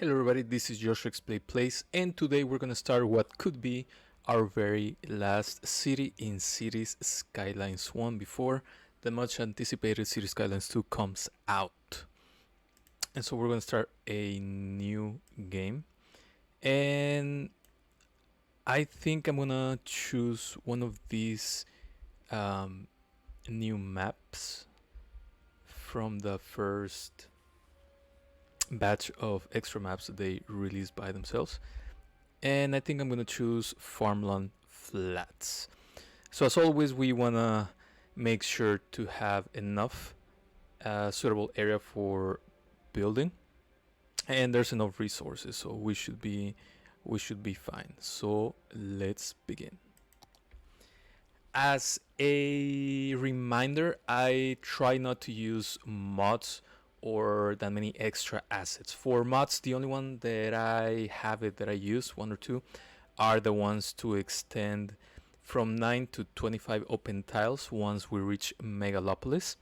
Hello everybody, this is Joshua X Play Place, and today we're gonna start what could be our very last city in Cities Skylines 1 before the much anticipated Cities Skylines 2 comes out. And so we're gonna start a new game, and I think I'm gonna choose one of these new maps from the first batch of extra maps that they released by themselves. And I think I'm gonna choose Farmland Flats. So as always, we wanna make sure to have enough suitable area for building, and there's enough resources, so we should be fine. So let's begin. As a reminder, I try not to use mods or that many extra assets. For mods, the only one that I have that I use, one or two, are the ones to extend from 9 to 25 open tiles once we reach Megalopolis.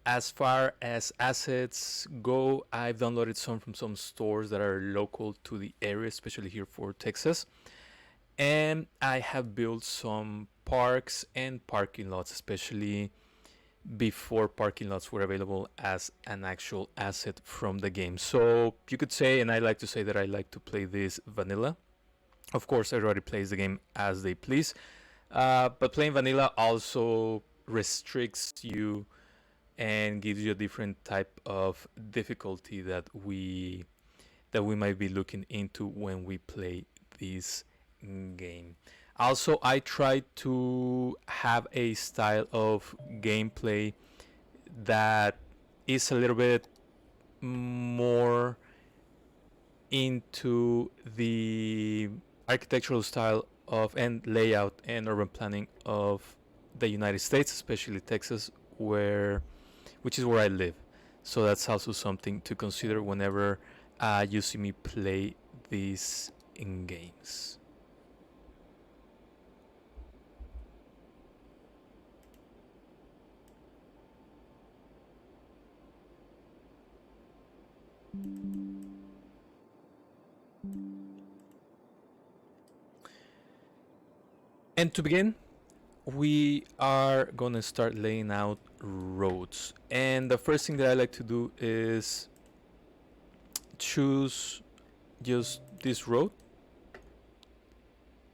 As far as assets go, I've downloaded some from some stores that are local to the area, especially here for Texas. And I have built some parks and parking lots, especially before parking lots were available as an actual asset from the game. So you could say, and I like to say, that I like to play this vanilla. Of course, everybody plays the game as they please, but playing vanilla also restricts you and gives you a different type of difficulty that we might be looking into when we play this game. Also, I try to have a style of gameplay that is a little bit more into the architectural style of and layout and urban planning of the United States, especially Texas, which is where I live. So that's also something to consider whenever you see me play these in games. And to begin, we are gonna start laying out roads. And the first thing that I like to do is choose just this road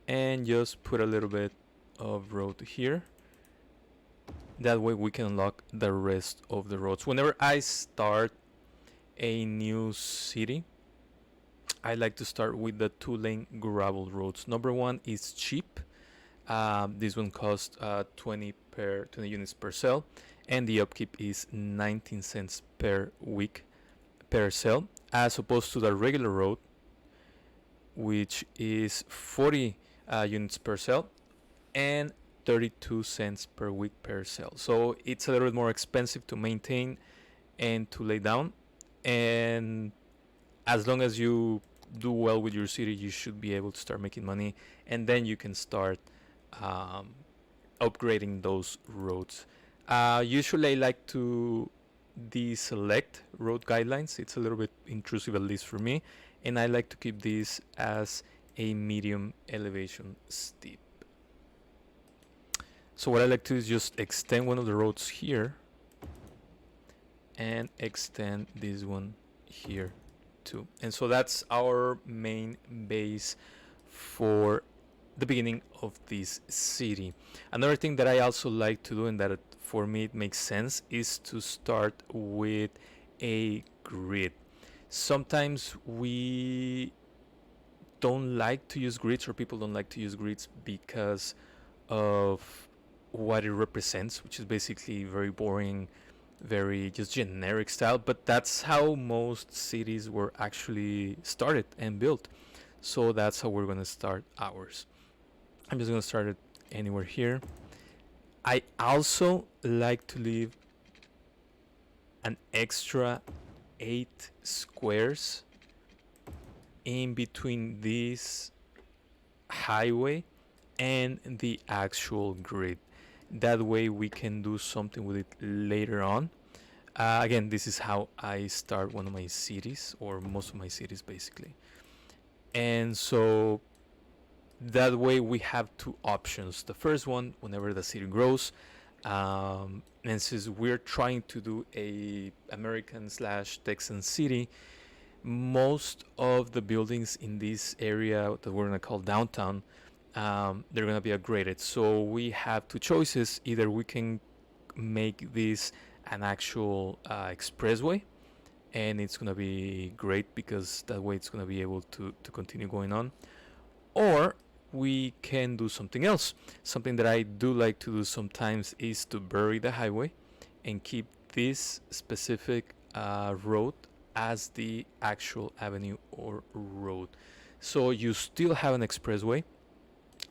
and just put a little bit of road here. That way we can unlock the rest of the roads. Whenever I start a new city, I like to start with the 2-lane gravel roads. Number one is cheap. This one costs 20 units per cell, and the upkeep is 19 cents per week per cell, as opposed to the regular road, which is 40 units per cell and 32 cents per week per cell. So it's a little bit more expensive to maintain and to lay down, and as long as you do well with your city, you should be able to start making money, and then you can start upgrading those roads. Usually I like to deselect road guidelines. It's a little bit intrusive, at least for me, and I like to keep this as a medium elevation steep. So what I like to do is just extend one of the roads here and extend this one here too. And so that's our main base for the beginning of this city. Another thing that I also like to do, and that for me it makes sense, is to start with a grid. Sometimes we don't like to use grids, or people don't like to use grids because of what it represents, which is basically very boring, very just generic style. But that's how most cities were actually started and built. So that's how we're gonna start ours. I'm just gonna start it anywhere here. I also like to leave an extra 8 squares in between this highway and the actual grid. That way we can do something with it later on. Again, this is how I start one of my cities, or most of my cities basically. And so that way we have two options. The first one, whenever the city grows, and since we're trying to do a American slash Texan city, most of the buildings in this area that we're gonna call downtown, they're gonna be upgraded. So we have two choices. Either we can make this an actual expressway, and it's gonna be great because that way it's gonna be able to continue going on, or we can do something else. Something that I do like to do sometimes is to bury the highway and keep this specific road as the actual avenue or road. So you still have an expressway,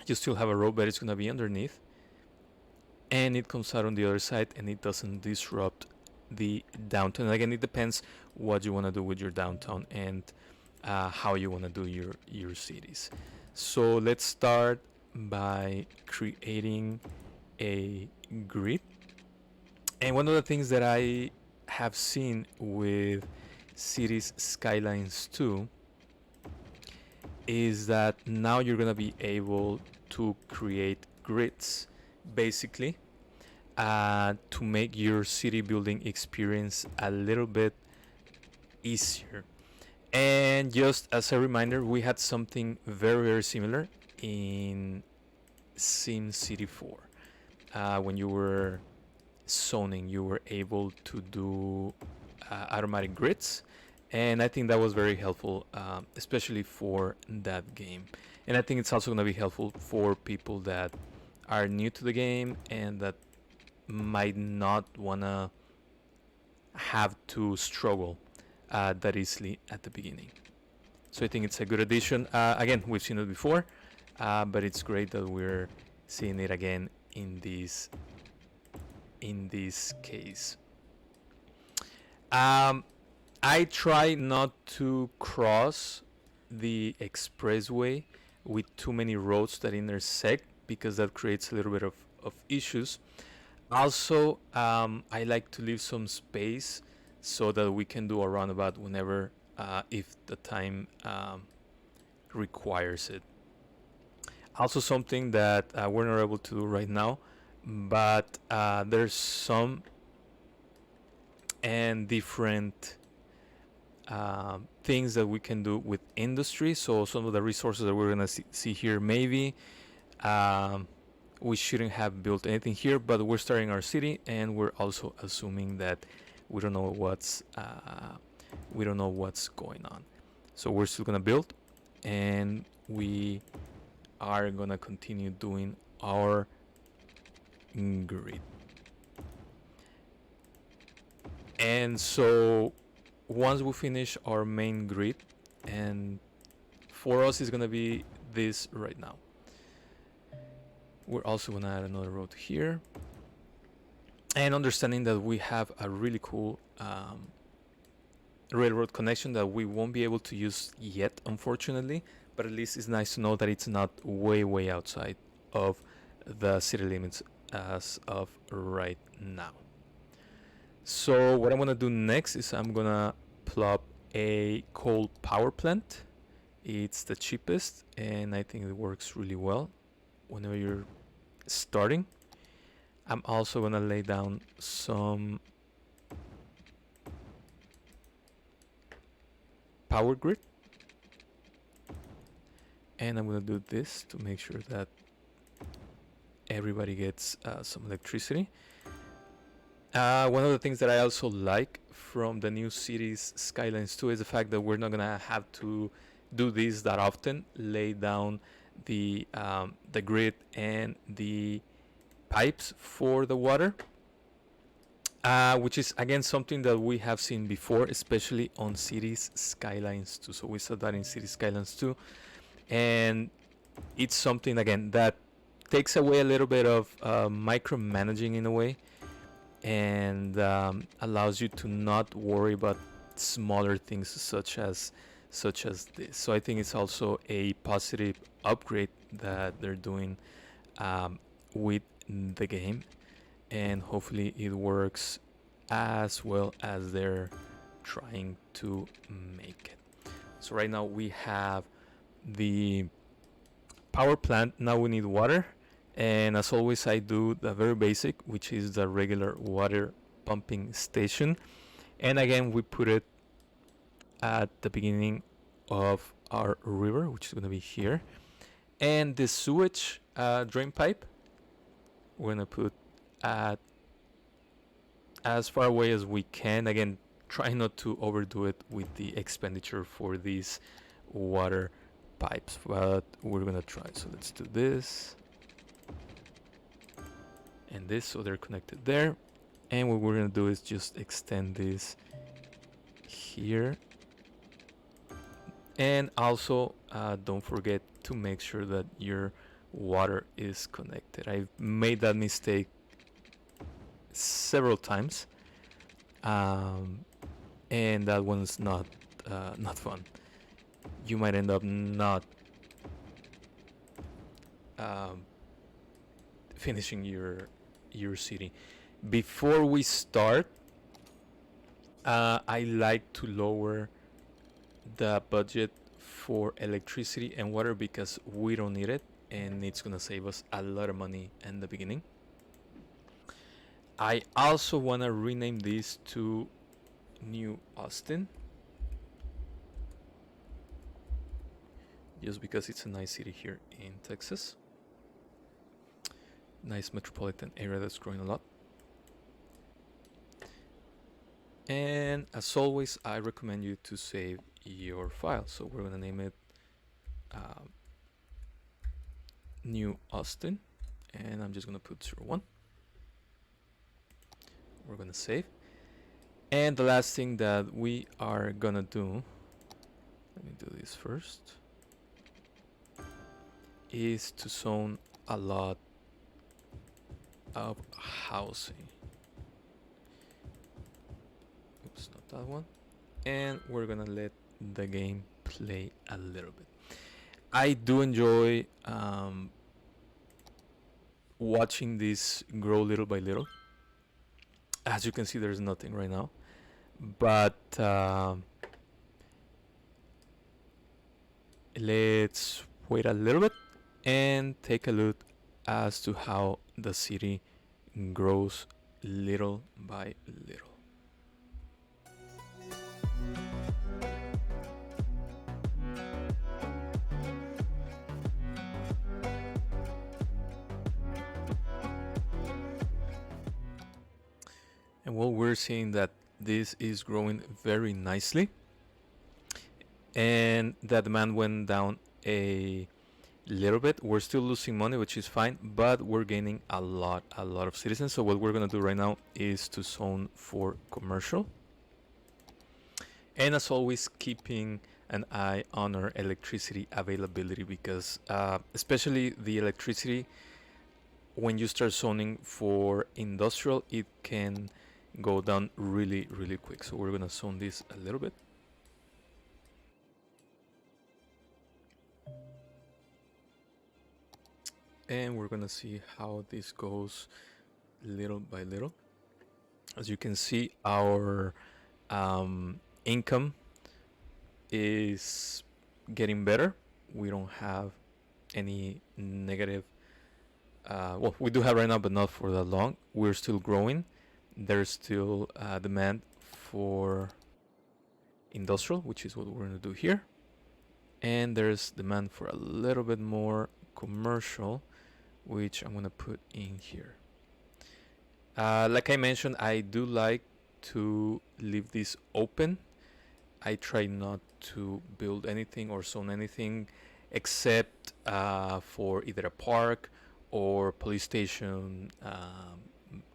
you still have a road, but it's going to be underneath, and it comes out on the other side, and it doesn't disrupt the downtown. And again, it depends what you want to do with your downtown and how you want to do your cities. So let's start by creating a grid. And one of the things that I have seen with Cities Skylines 2 is that now you're going to be able to create grids basically to make your city building experience a little bit easier. And just as a reminder, we had something very, very similar in SimCity 4. When you were zoning, you were able to do automatic grids. And I think that was very helpful, especially for that game. And I think it's also going to be helpful for people that are new to the game and that might not want to have to struggle that easily at the beginning. So I think it's a good addition. Again, we've seen it before, but it's great that we're seeing it again in this case. I try not to cross the expressway with too many roads that intersect because that creates a little bit of issues. Also, I like to leave some space so that we can do a roundabout whenever, if the time requires it. Also, something that we're not able to do right now, but there's some and different things that we can do with industry. So some of the resources that we're gonna see here, maybe we shouldn't have built anything here, but we're starting our city, and we're also assuming that we don't know what's going on. So we're still gonna build, and we are gonna continue doing our grid. And so once we finish our main grid, and for us it's gonna be this right now, we're also gonna add another road here, and understanding that we have a really cool railroad connection that we won't be able to use yet, unfortunately, but at least it's nice to know that it's not way outside of the city limits as of right now. So what I'm gonna do next is I'm gonna plop a coal power plant. It's the cheapest, and I think it works really well whenever you're starting. I'm also gonna lay down some power grid, and I'm gonna do this to make sure that everybody gets some electricity. One of the things that I also like from the new Cities Skylines 2 is the fact that we're not gonna have to do this that often, lay down the grid and the pipes for the water, which is again something that we have seen before, especially on Cities Skylines 2. So we saw that in Cities Skylines 2, and it's something again that takes away a little bit of micromanaging in a way, and allows you to not worry about smaller things such as this. So I think it's also a positive upgrade that they're doing with the game, and hopefully it works as well as they're trying to make it. So right now we have the power plant. Now we need water, and as always I do the very basic, which is the regular water pumping station. And again, we put it at the beginning of our river, which is going to be here. And the sewage drain pipe, we're going to put at as far away as we can. Again, try not to overdo it with the expenditure for these water pipes, but we're going to try. So let's do this and this, so they're connected there. And what we're going to do is just extend this here. And also don't forget to make sure that your water is connected. I've made that mistake several times, and that one's not fun. You might end up not finishing your city. Before we start, I like to lower the budget for electricity and water because we don't need it, and it's gonna save us a lot of money in the beginning. I also want to rename this to New Austin, just because it's a nice city here in Texas. Nice metropolitan area that's growing a lot. And as always, I recommend you to save your file. So we're going to name it New Austin, and I'm just going to put 01. We're going to save. And the last thing that we are going to do, let me do this first, is to zone a lot of housing. Oops, not that one. And we're going to let the game play a little bit. I do enjoy watching this grow little by little. As you can see, there's nothing right now, but let's wait a little bit and take a look as to how the city grows little by little. And well, we're seeing that this is growing very nicely, and the demand went down a little bit. We're still losing money, which is fine, but we're gaining a lot of citizens. So what we're gonna do right now is to zone for commercial, and as always, keeping an eye on our electricity availability, because especially the electricity, when you start zoning for industrial, it can go down really quick. So we're gonna zone this a little bit. And we're gonna see how this goes little by little. As you can see, our income is getting better. We don't have any negative, well, we do have right now, but not for that long. We're still growing. There's still demand for industrial, which is what we're going to do here. And there's demand for a little bit more commercial, which I'm going to put in here. Like I mentioned, I do like to leave this open. I try not to build anything or zone anything except for either a park or police station,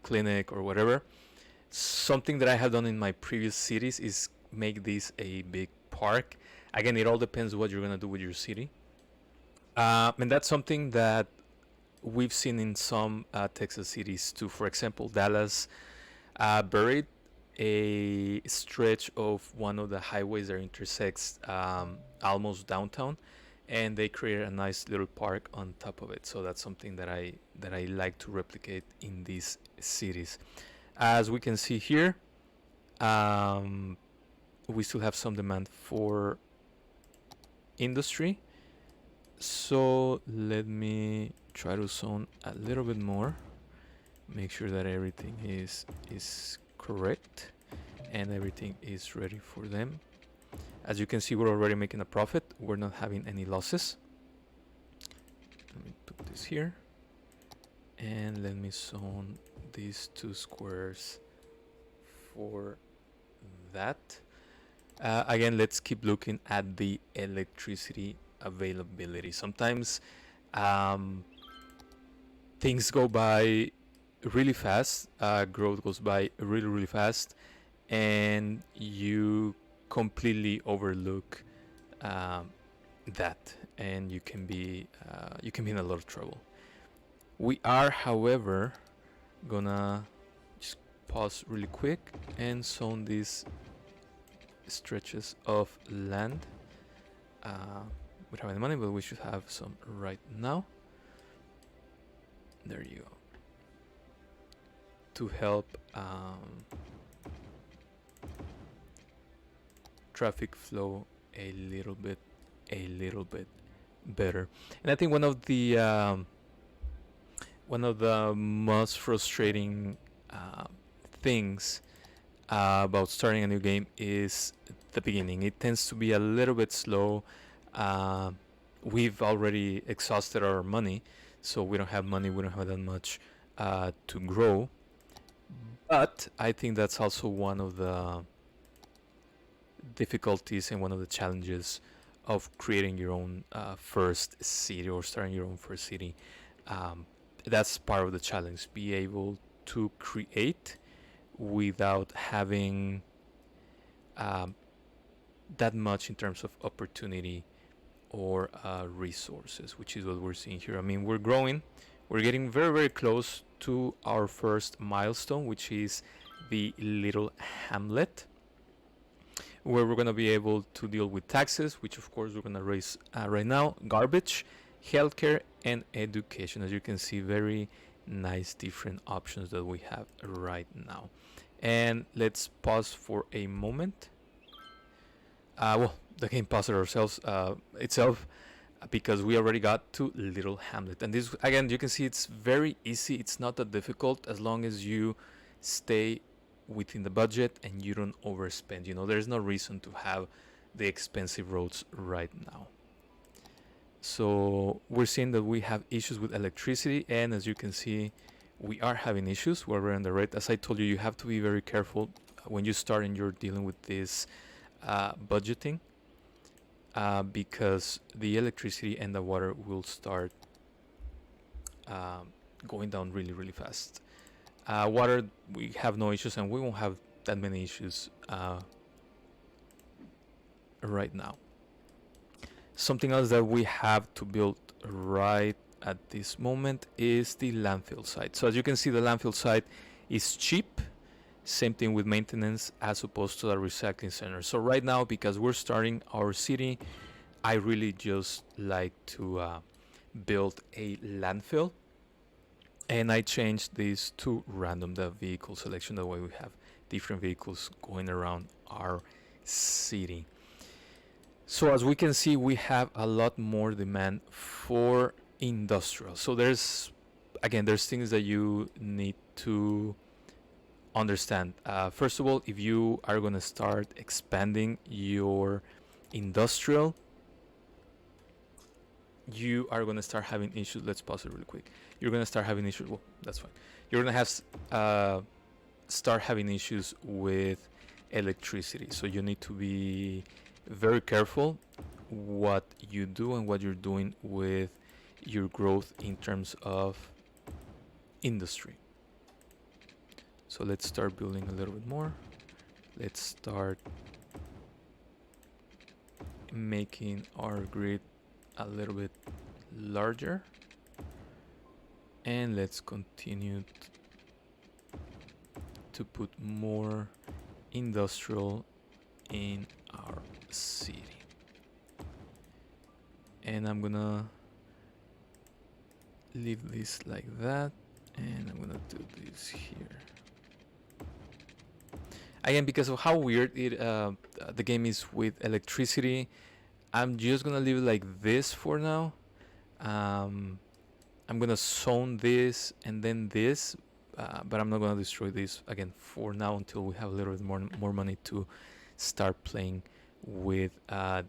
clinic, or whatever. Something that I have done in my previous cities is make this a big park. Again, it all depends what you're gonna do with your city, and that's something that we've seen in some Texas cities too. For example, Dallas buried a stretch of one of the highways that intersects almost downtown, and they created a nice little park on top of it. So that's something that I like to replicate in these cities. As we can see here, um, we still have some demand for industry. So let me try to zone a little bit more, make sure that everything is correct and everything is ready for them. As you can see, we're already making a profit. We're not having any losses. Let me put this here and let me zone these 2 squares for that. Again, let's keep looking at the electricity availability. Sometimes things go by really fast, growth goes by really fast, and you completely overlook that, and you can be in a lot of trouble. We are, however, gonna just pause really quick and zone these stretches of land. We don't have any money, but we should have some right now. There you go. To help traffic flow a little bit better. And I think one of the most frustrating things about starting a new game is the beginning. It tends to be a little bit slow. We've already exhausted our money, so we don't have money. We don't have that much to grow. But I think that's also one of the difficulties and one of the challenges of creating your own first city or starting your own first city. That's part of the challenge. Be able to create without having that much in terms of opportunity or resources, which is what we're seeing here. I mean, we're growing. We're getting very close to our first milestone, which is the little hamlet, where we're going to be able to deal with taxes, which of course we're going to raise right now, garbage, healthcare, and education. As you can see, very nice different options that we have right now. And let's pause for a moment. Well, the game paused itself because we already got to Little Hamlet. And this, again, you can see it's very easy. It's not that difficult as long as you stay within the budget and you don't overspend. You know, there's no reason to have the expensive roads right now. So we're seeing that we have issues with electricity, and as you can see, we are having issues where we're on the red. As I told you, you have to be very careful when you start and you're dealing with this budgeting, because the electricity and the water will start going down really fast. Water, we have no issues, and we won't have that many issues right now. Something else that we have to build right at this moment is the landfill site. So as you can see, the landfill site is cheap. Same thing with maintenance as opposed to the recycling center. So right now, because we're starting our city, I really just like to build a landfill. And I changed these to random, the vehicle selection. That way we have different vehicles going around our city. So as we can see, we have a lot more demand for industrial. So there's things that you need to understand. First of all, if you are going to start expanding your industrial, you are going to start having issues. Let's pause it really quick. You're going to start having issues. Well, that's fine. You're going to have start having issues with electricity. So you need to be very careful what you do and what you're doing with your growth in terms of industry. So let's start building a little bit more. Let's start making our grid a little bit larger, and let's continue to put more industrial in our city. And I'm gonna leave this like that, and I'm gonna do this here. Again, because of how weird the game is with electricity, I'm just gonna leave it like this for now. um, I'm gonna zone this and then this, but I'm not gonna destroy this again for now until we have a little bit more money to start playing with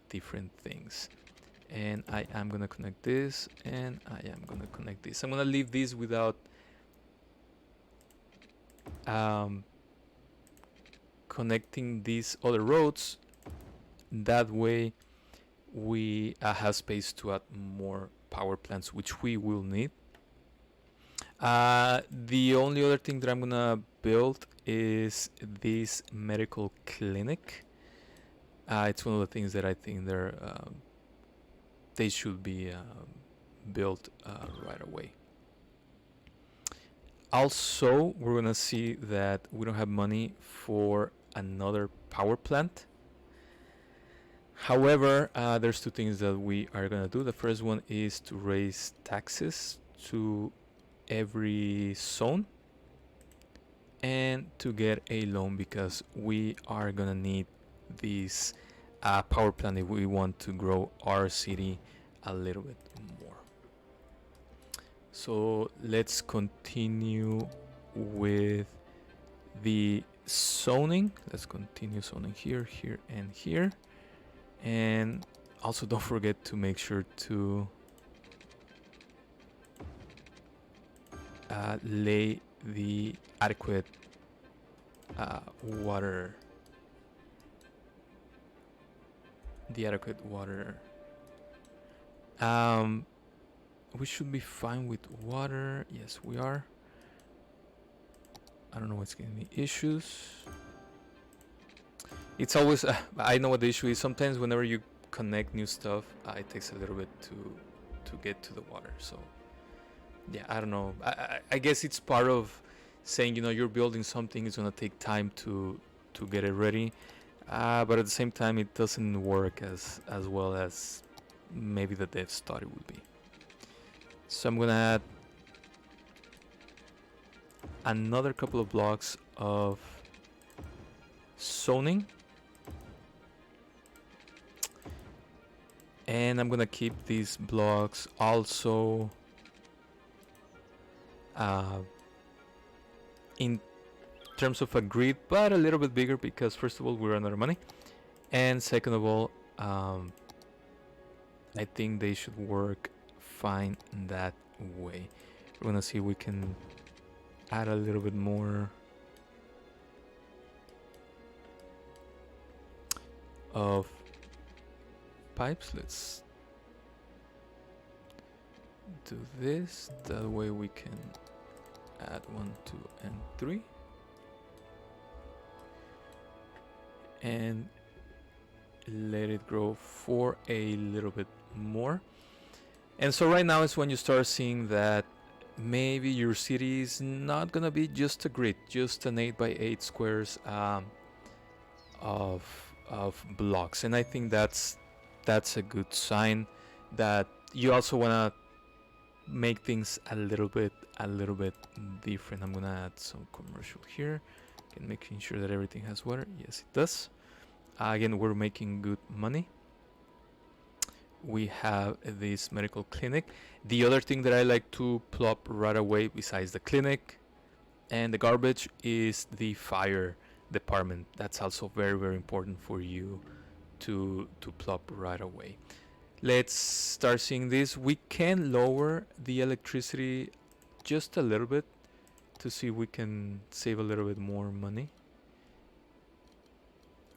different things. And I am gonna connect this, and I am gonna connect this. I'm gonna leave this without um, connecting these other roads. That way we have space to add more power plants, which we will need. The only other thing that I'm gonna build is this medical clinic. It's one of the things that I think they should be built right away. Also, we're gonna see that we don't have money for another power plant. However, there's two things that we are gonna do. The first one is to raise taxes to every zone and to get a loan, because we are gonna need this power plant if we want to grow our city a little bit more. So let's continue with the zoning. Let's continue zoning here, here, and here. And also don't forget to make sure to lay the adequate water. We should be fine with water. Yes, we are. I don't know what's giving me issues. It's always I know what the issue is. Sometimes whenever you connect new stuff, it takes a little bit to get to the water. So yeah, I don't know. I guess it's part of saying, you're building something. It's gonna take time to get it ready, but at the same time, it doesn't work as well as maybe the devs thought it would be. So I'm gonna add another couple of blocks of zoning, and I'm gonna keep these blocks also in terms of a grid, but a little bit bigger, because first of all, we run out of money, and second of all, I think they should work fine that way. We're gonna see if we can add a little bit more of pipes. Let's do this, that way we can add 1, 2, and 3, and let it grow for a little bit more. And so right now is when you start seeing that maybe your city is not gonna be just a grid, just an 8 by 8 squares of blocks. And I think that's a good sign that you also wanna make things a little bit different. I'm gonna add some commercial here, and making sure that everything has water. Yes, it does. Again, we're making good money. We have this medical clinic. The other thing that I like to plop right away, besides the clinic and the garbage, is the fire department. That's also very, very important for you to plop right away. Let's start seeing this. We can lower the electricity just a little bit to see if we can save a little bit more money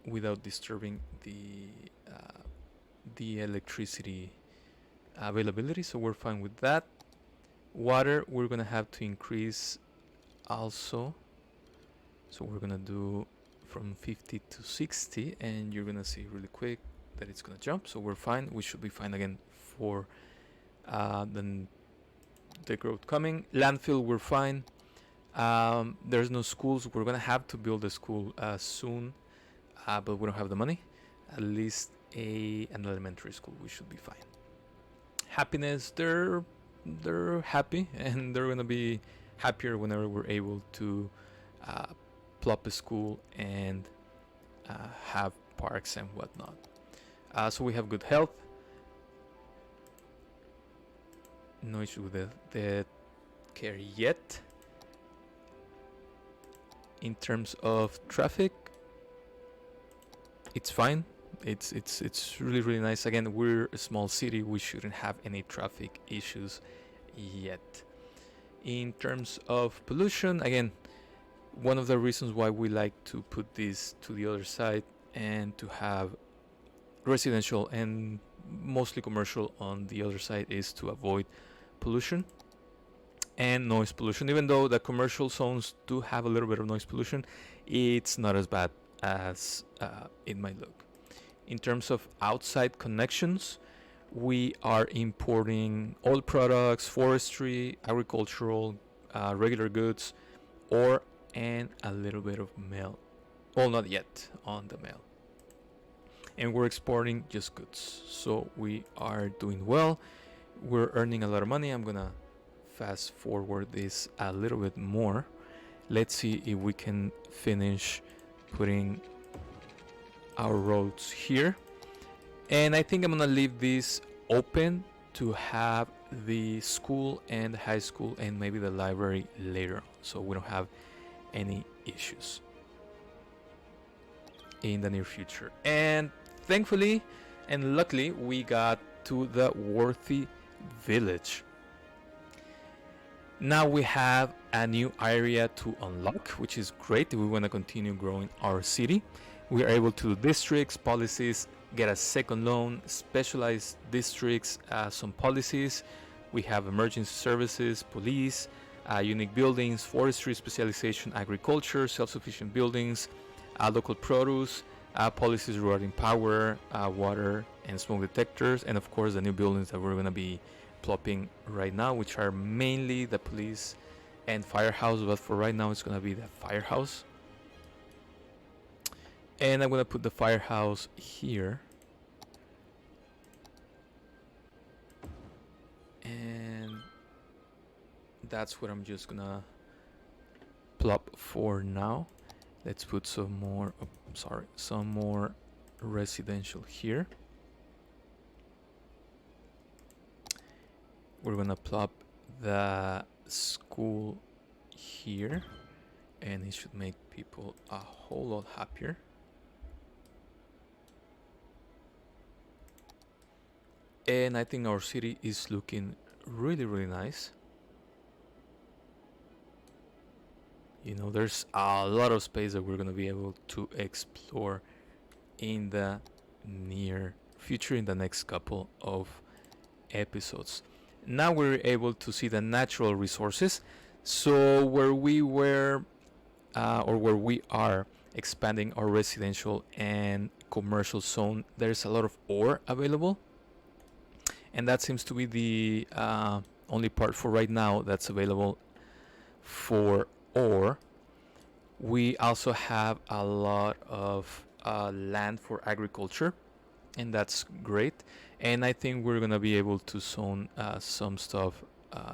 without disturbing the electricity availability. So we're fine with that. Water, we're gonna have to increase also. So we're gonna do from 50 to 60, and you're gonna see really quick that it's gonna jump. So we're fine. We should be fine again for the growth coming. Landfill, we're fine. There's no schools. We're gonna have to build a school soon, but we don't have the money. At least an elementary school, we should be fine. Happiness, they're happy, and they're gonna be happier whenever we're able to plop a school and have parks and whatnot. So we have good health, no issue with the care yet. In terms of traffic, it's fine. It's really nice. Again, we're a small city, we shouldn't have any traffic issues yet. In terms of pollution, again, one of the reasons why we like to put this to the other side and to have residential and mostly commercial on the other side is to avoid pollution and noise pollution. Even though the commercial zones do have a little bit of noise pollution, it's not as bad as it might look. In terms of outside connections, we are importing oil products, forestry, agricultural, regular goods, ore, and a little bit of mail. Well, not yet on the mail. And we're exporting just goods. So we are doing well. We're earning a lot of money. I'm gonna fast forward this a little bit more. Let's see if we can finish putting our roads here. And I think I'm gonna leave this open to have the school and the high school and maybe the library later on, so we don't have any issues in the near future. And thankfully and luckily we got to the worthy village. Now we have a new area to unlock, which is great if we want to continue growing our city. We are able to do districts, policies, get a second loan, specialized districts, some policies. We have emergency services, police, unique buildings, forestry specialization, agriculture, self-sufficient buildings, local produce, policies regarding power, water, and smoke detectors, and of course the new buildings that we're going to be plopping right now, which are mainly the police and firehouse, but for right now it's going to be the firehouse. And I'm going to put the firehouse here. And that's what I'm just going to plop for now. Let's put some more, some more residential here. We're going to plop the school here, and it should make people a whole lot happier. And I think our city is looking really nice. You know, there's a lot of space that we're going to be able to explore in the near future, in the next couple of episodes. Now we're able to see the natural resources. So where we were or where we are expanding our residential and commercial zone, there's a lot of ore available, and that seems to be the only part for right now that's available for ore. We also have a lot of land for agriculture, and that's great. And I think we're gonna be able to zone some stuff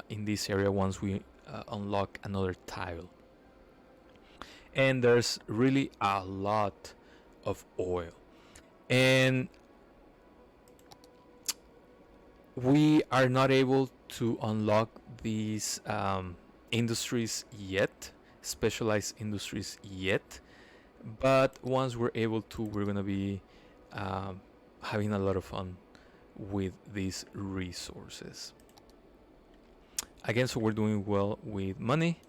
in this area once we unlock another tile. And there's really a lot of oil, and we are not able to unlock these industries yet, specialized industries yet, but once we're able to, we're gonna be having a lot of fun with these resources. Again, so we're doing well with money.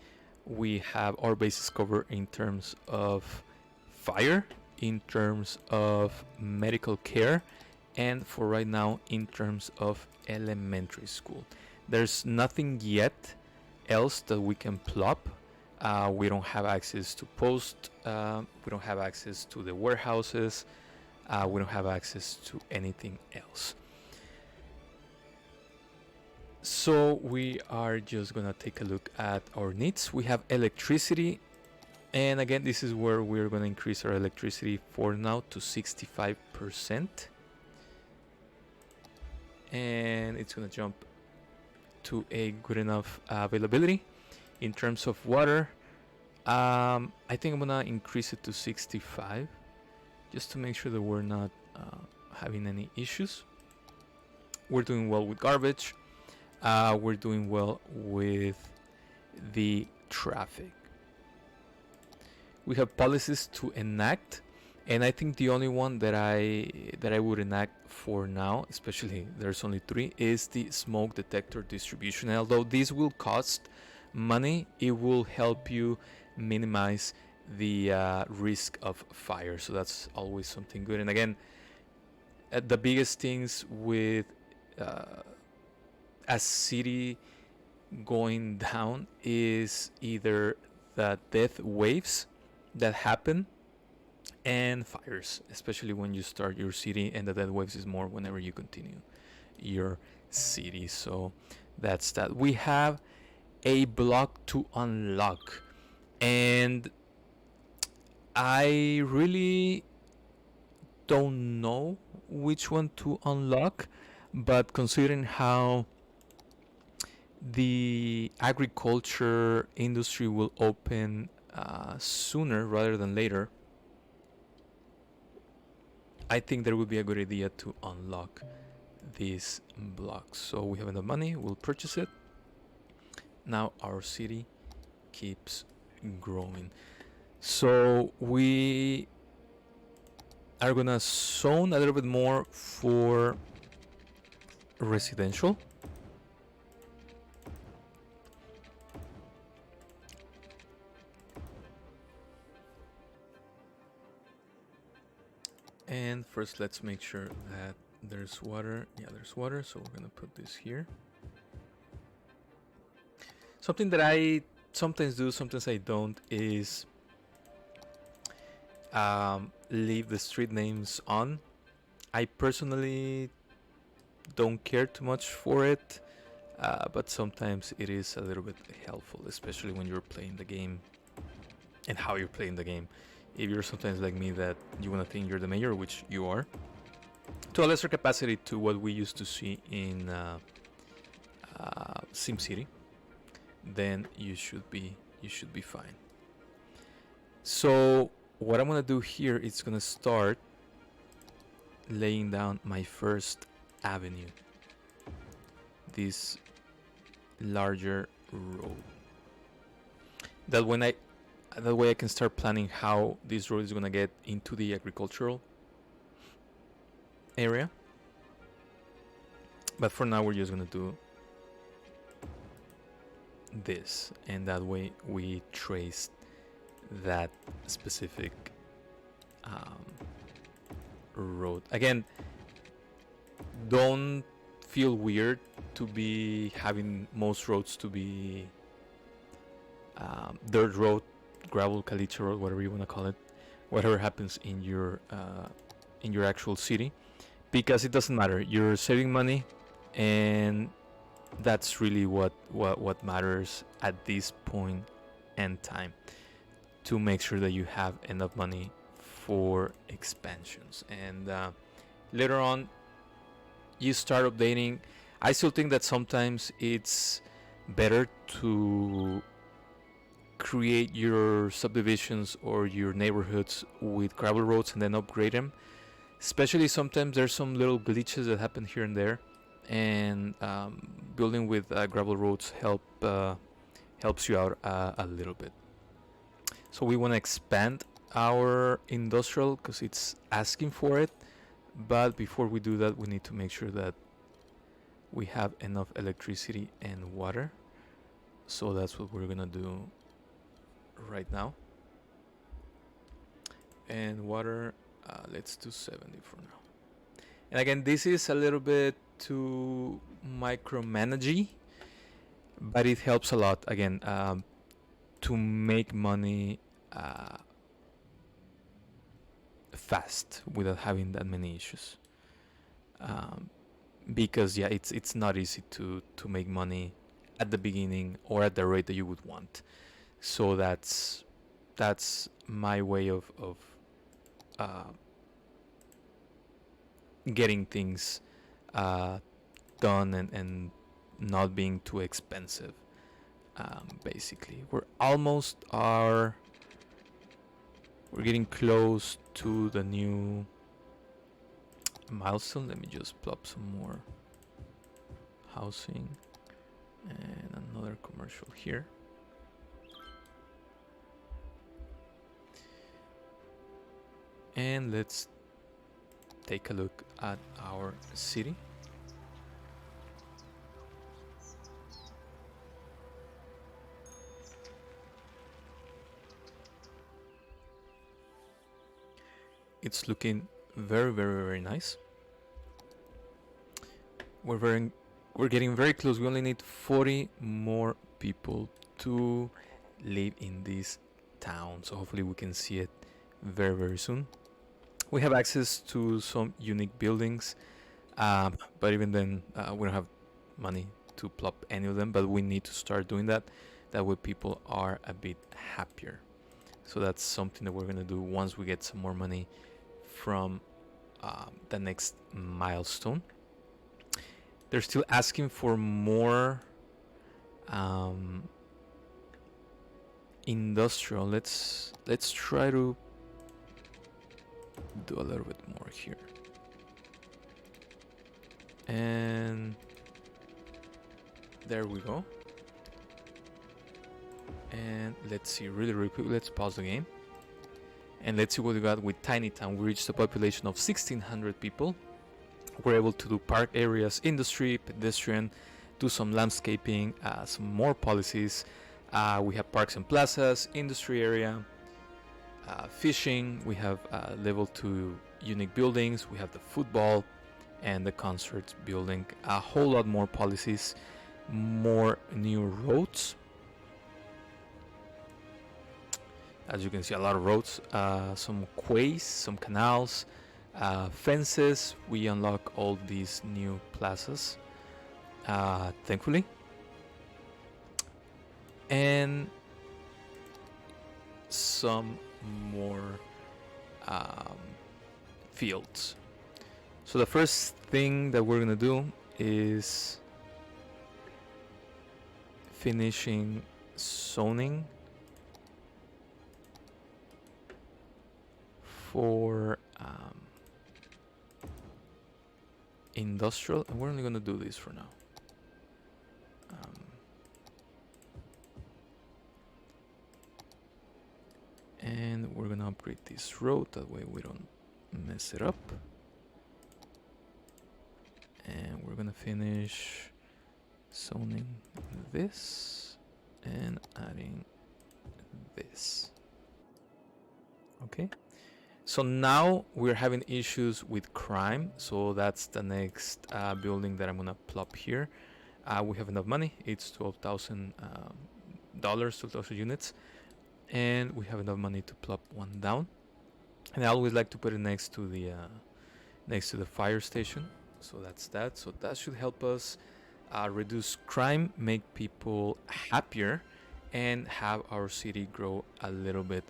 We have our bases covered in terms of fire, in terms of medical care, and for right now in terms of elementary school. There's nothing yet else that we can plop. We don't have access to post, we don't have access to the warehouses, we don't have access to anything else. So we are just gonna take a look at our needs. We have electricity, and again, this is where we're gonna increase our electricity for now to 65%, and it's gonna jump to a good enough availability. In terms of water, I think I'm gonna increase it to 65 just to make sure that we're not having any issues. We're doing well with garbage. We're doing well with the traffic. We have policies to enact, and I think the only one that I would enact for now, especially there's only 3, is the smoke detector distribution. And although this will cost money, it will help you minimize the risk of fire. So that's always something good. And again, the biggest things with a city going down is either the death waves that happen and fires, especially when you start your city, and the death waves is more whenever you continue your city. So that's that. We have a block to unlock, and I really don't know which one to unlock, but considering how the agriculture industry will open sooner rather than later, I think there would be a good idea to unlock these blocks. So we have enough money, we'll purchase it. Now our city keeps growing. So we are gonna zone a little bit more for residential. And first let's make sure that there's water. Yeah, there's water, so we're gonna put this here. Something that I sometimes do, sometimes I don't, is leave the street names on. I personally don't care too much for it, but sometimes it is a little bit helpful, especially when you're playing the game and how you're playing the game. If you're sometimes like me that you want to think you're the mayor, which you are, to a lesser capacity to what we used to see in SimCity, then you should be fine. So what I'm gonna do here is gonna start laying down my first avenue, this larger road. That way I can start planning how this road is gonna get into the agricultural area. But for now we're just gonna do this, and that way we trace that specific road. Again, don't feel weird to be having most roads to be dirt road, gravel, caliche road, whatever you want to call it, whatever happens in your actual city, because it doesn't matter. You're saving money, and that's really what matters at this point and time, to make sure that you have enough money for expansions. And later on you start updating. I still think that sometimes it's better to create your subdivisions or your neighborhoods with gravel roads and then upgrade them, especially sometimes there's some little glitches that happen here and there, and building with gravel roads helps you out a little bit. So we want to expand our industrial because it's asking for it, but before we do that we need to make sure that we have enough electricity and water. So that's what we're gonna do right now. And water, let's do 70 for now. And again, this is a little bit too micromanagey, but it helps a lot, again, to make money fast without having that many issues. Because yeah, it's not easy to make money at the beginning or at the rate that you would want. So that's my way of getting things done and not being too expensive. basically. We're getting close to the new milestone. Let me just plop some more housing and another commercial here. And let's take a look at our city. It's looking very, very, very nice. We're getting very close. We only need 40 more people to live in this town, so hopefully we can see it very, very soon. We have access to some unique buildings, but even then we don't have money to plop any of them, but we need to start doing that. That way people are a bit happier. So that's something that we're gonna do once we get some more money from the next milestone. They're still asking for more industrial. Let's try to do a little bit more here. And there we go. And let's see really quick. Let's pause the game. And let's see what we got with Tiny Town. We reached a population of 1,600 people. We're able to do park areas, industry, pedestrian, do some landscaping, some more policies. We have parks and plazas, industry area, fishing. We have level 2 unique buildings. We have the football and the concerts building. A whole lot more policies, more new roads. As you can see, a lot of roads, some quays, some canals, fences. We unlock all these new plazas, thankfully. And some more fields. So the first thing that we're gonna do is finishing zoning for industrial, and we're only gonna do this for now. And we're gonna upgrade this road, that way we don't mess it up. And we're gonna finish zoning this and adding this. Okay, so now we're having issues with crime, so that's the next building that I'm gonna plop here. We have enough money. It's $12,000, 12,000 units, and we have enough money to plop one down. And I always like to put it next to the fire station. So that's that. So that should help us reduce crime, make people happier, and have our city grow a little bit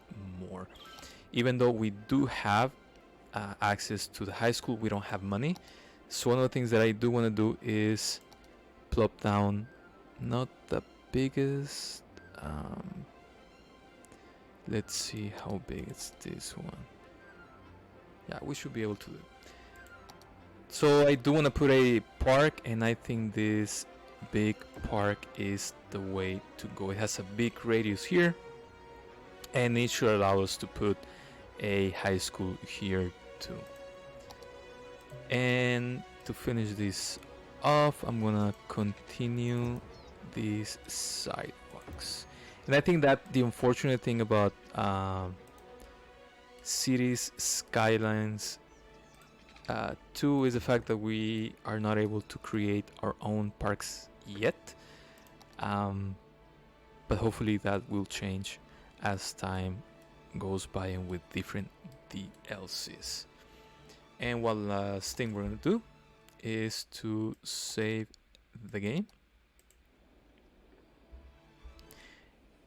more. Even though we do have access to the high school, we don't have money. So one of the things that I do want to do is plop down, not the biggest. Let's see how big is this one. Yeah, we should be able to do it. So I do want to put a park, and I think this big park is the way to go. It has a big radius here, and it should allow us to put a high school here too. And to finish this off, I'm gonna continue these sidewalks. And I think that the unfortunate thing about cities Skylines 2 is the fact that we are not able to create our own parks yet, but hopefully that will change as time goes by and with different DLCs. And one last thing we're gonna do is to save the game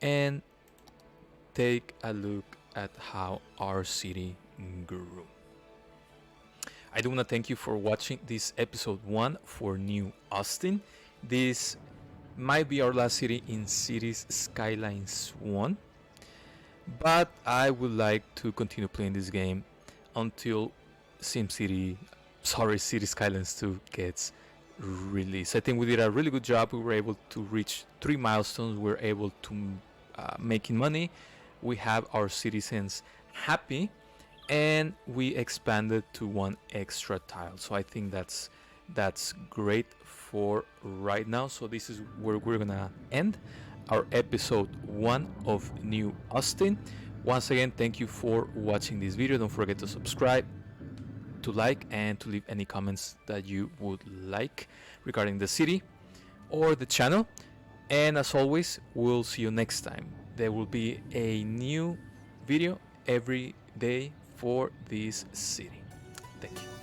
and take a look at how our city grew. I do want to thank you for watching this episode 1 for New Austin. This Might be our last city in Cities Skylines 1, but I would like to continue playing this game until City Skylines 2 gets released. I think we did a really good job. We were able to reach 3 milestones. We were able to making money. We have our citizens happy, and we expanded to one extra tile. So I think that's great for right now. So this is where we're gonna end our episode 1 of New Austin. Once again, thank you for watching this video. Don't forget to subscribe, to like, and to leave any comments that you would like regarding the city or the channel. And as always, we'll see you next time. There will be a new video every day for this city. Thank you.